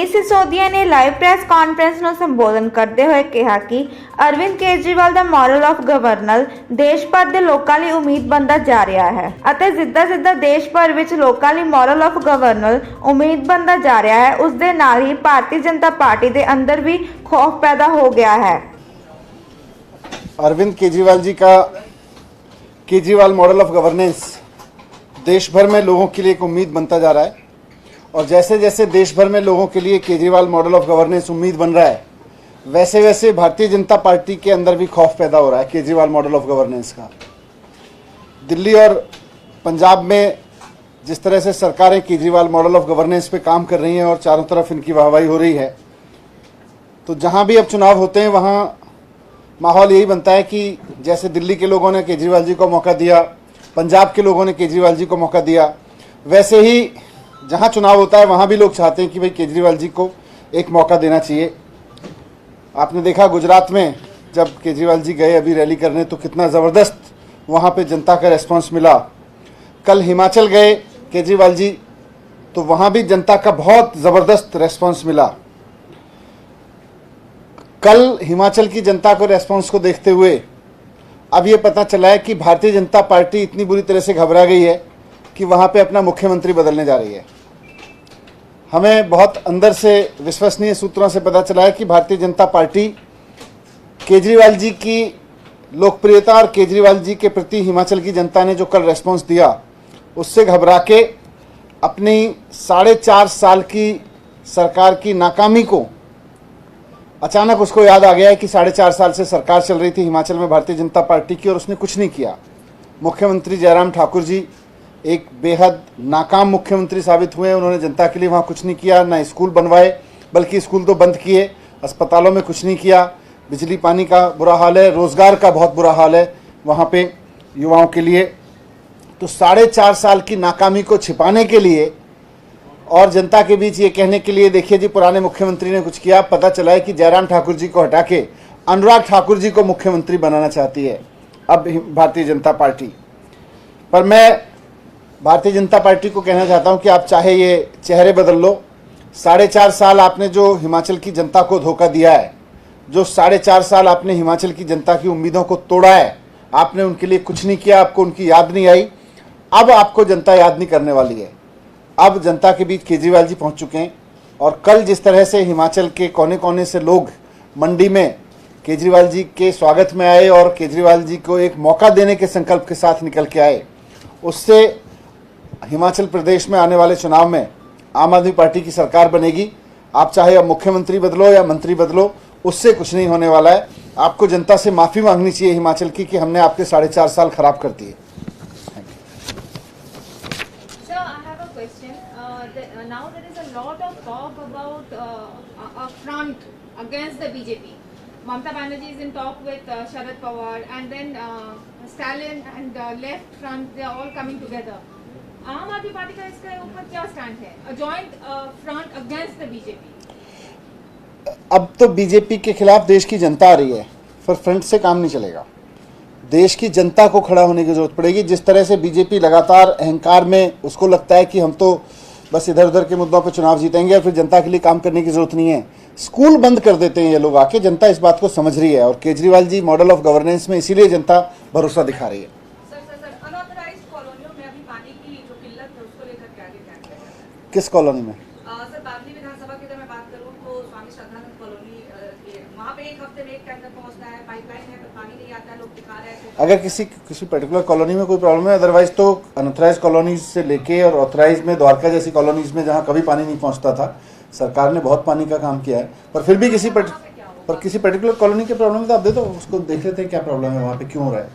ਮਨੀਸ਼ ਸਿਸੋਦੀਆ ਨੇ live press conference ਨੂੰ ਸੰਬੋਧਨ ਕਰਦੇ ਹੋਏ ਕਿਹਾ ਕਿ ਅਰਵਿੰਦ ਕੇਜਰੀਵਾਲ ਦਾ ਮਾਡਲ ਆਫ ਗਵਰਨਰ ਦੇਸ਼ ਭਰ ਦੇ ਲੋਕਾਂ ਲਈ ਉਮੀਦ ਬਣਦਾ ਜਾ ਰਿਹਾ ਹੈ ਅਤੇ ਜਿੱਦਾਂ ਦੇਸ਼ ਭਰ ਵਿੱਚ ਲੋਕਾਂ ਲਈ ਮਾਡਲ ਆਫ ਗਵਰਨਰ ਉਮੀਦ ਬਣਦਾ ਜਾ ਰਿਹਾ ਹੈ ਉਸ ਦੇ ਨਾਲ ਹੀ ਭਾਰਤੀ ਜਨਤਾ ਪਾर्टी ਦੇ ਅੰਦਰ भी खौफ पैदा हो गया है। अरविंद केजरीवाल जी का केजरीवाल मॉडल ऑफ गवर्नेंस देश भर में लोगों के लिए एक उम्मीद बनता जा रहा है और जैसे जैसे देश भर में लोगों के लिए केजरीवाल मॉडल ऑफ गवर्नेंस उम्मीद बन रहा है वैसे वैसे भारतीय जनता पार्टी के अंदर भी खौफ पैदा हो रहा है केजरीवाल मॉडल ऑफ गवर्नेंस का। दिल्ली और पंजाब में जिस तरह से सरकारें केजरीवाल मॉडल ऑफ गवर्नेंस पे काम कर रही हैं और चारों तरफ इनकी वाहवाही हो रही है, तो जहाँ भी अब चुनाव होते हैं वहाँ माहौल यही बनता है कि जैसे दिल्ली के लोगों ने केजरीवाल जी को मौका दिया, पंजाब के लोगों ने केजरीवाल जी को मौका दिया, वैसे ही जहाँ चुनाव होता है वहाँ भी लोग चाहते हैं कि भाई केजरीवाल जी को एक मौका देना चाहिए। आपने देखा गुजरात में जब केजरीवाल जी गए अभी रैली करने तो कितना ज़बरदस्त वहाँ पे जनता का रेस्पॉन्स मिला। कल हिमाचल गए केजरीवाल जी तो वहाँ भी जनता का बहुत ज़बरदस्त रेस्पॉन्स मिला। कल हिमाचल की जनता को रेस्पॉन्स को देखते हुए अब ये पता चला है कि भारतीय जनता पार्टी इतनी बुरी तरह से घबरा गई है कि वहाँ पे अपना मुख्यमंत्री बदलने जा रही है। हमें बहुत अंदर से विश्वसनीय सूत्रों से पता चला है कि भारतीय जनता पार्टी केजरीवाल जी की लोकप्रियता और केजरीवाल जी के प्रति हिमाचल की जनता ने जो कल रेस्पॉन्स दिया उससे घबरा के अपनी 4.5 साल की सरकार की नाकामी को अचानक उसको याद आ गया है कि 4.5 साल से सरकार चल रही थी हिमाचल में भारतीय जनता पार्टी की और उसने कुछ नहीं किया। मुख्यमंत्री जयराम ठाकुर जी एक बेहद नाकाम मुख्यमंत्री साबित हुए। उन्होंने जनता के लिए वहाँ कुछ नहीं किया, ना स्कूल बनवाए बल्कि स्कूल तो बंद किए, अस्पतालों में कुछ नहीं किया, बिजली पानी का बुरा हाल है, रोज़गार का बहुत बुरा हाल है वहाँ पे युवाओं के लिए। तो 4.5 साल की नाकामी को छिपाने के लिए और जनता के बीच ये कहने के लिए देखिए जी पुराने मुख्यमंत्री ने कुछ किया, पता चला है कि जयराम ठाकुर जी को हटा के अनुराग ठाकुर जी को मुख्यमंत्री बनाना चाहती है अब भारतीय जनता पार्टी। पर मैं भारतीय जनता पार्टी को कहना चाहता हूं कि आप चाहे ये चेहरे बदल लो, 4.5 साल आपने जो हिमाचल की जनता को धोखा दिया है, जो 4.5 साल आपने हिमाचल की जनता की उम्मीदों को तोड़ा है, आपने उनके लिए कुछ नहीं किया, आपको उनकी याद नहीं आई। अब आपको जनता याद नहीं करने वाली है। अब जनता के बीच केजरीवाल जी पहुंच चुके हैं और कल जिस तरह से हिमाचल के कोने कोने से लोग मंडी में केजरीवाल जी के स्वागत में आए और केजरीवाल जी को एक मौका देने के संकल्प के साथ निकल के आए, उससे हिमाचल प्रदेश में आने वाले चुनाव में आम आदमी पार्टी की सरकार बनेगी। आप चाहे अब मुख्यमंत्री बदलो या मंत्री बदलो, उससे कुछ नहीं होने वाला है। आपको जनता से माफ़ी मांगनी चाहिए हिमाचल की कि हमने आपके 4.5 साल खराब कर दिए। Now there is a lot of talk about a front against the BJP. Mamata Banerjee is in talk with Sharad Pawar, and then Stalin and left front, they are all coming together. आम आदमी party का इसके ऊपर क्या stand है? A joint front against the BJP. अब तो BJP के खिलाफ देश की जनता आ रही है, पर फ्रंट से काम नहीं चलेगा। देश की जनता को खड़ा होने की जरूरत पड़ेगी। जिस तरह से बीजेपी लगातार अहंकार में उसको लगता है कि हम तो बस इधर उधर के मुद्दों पर चुनाव जीतेंगे और फिर जनता के लिए काम करने की जरूरत नहीं है, स्कूल बंद कर देते हैं ये लोग आके। जनता इस बात को समझ रही है और Kejriwal ji model of governance में इसीलिए जनता भरोसा दिखा रही है। अनऑथराइज्ड कॉलोनियों में अभी पानी की जो किल्लत है उसको लेकर के आगे क्या है? किस कॉलोनी में? सर बागली विधानसभा की अगर मैं बात करूं तो स्वामी श्रद्धानंद कॉलोनी वहाँ पे एक हफ्ते में एक टैंकर पहुँचता है, पाइपलाइन है, पर पानी नहीं आता है, लोग दिखा रहे हैं। अगर किसी पर्टिकुलर कॉलोनी में कोई प्रॉब्लम है, अदरवाइज तो अनऑथराइज कॉलोनीज से लेके और ऑथराइज में द्वारका जैसी कॉलोनीज में जहाँ कभी पानी नहीं पहुँचता था, सरकार ने बहुत पानी का काम किया है। पर फिर भी किसी पर्टिकुलर कॉलोनी के प्रॉब्लम है तो आप दे दो, उसको देख लेते हैं क्या प्रॉब्लम है वहाँ पे, क्यों हो रहा है।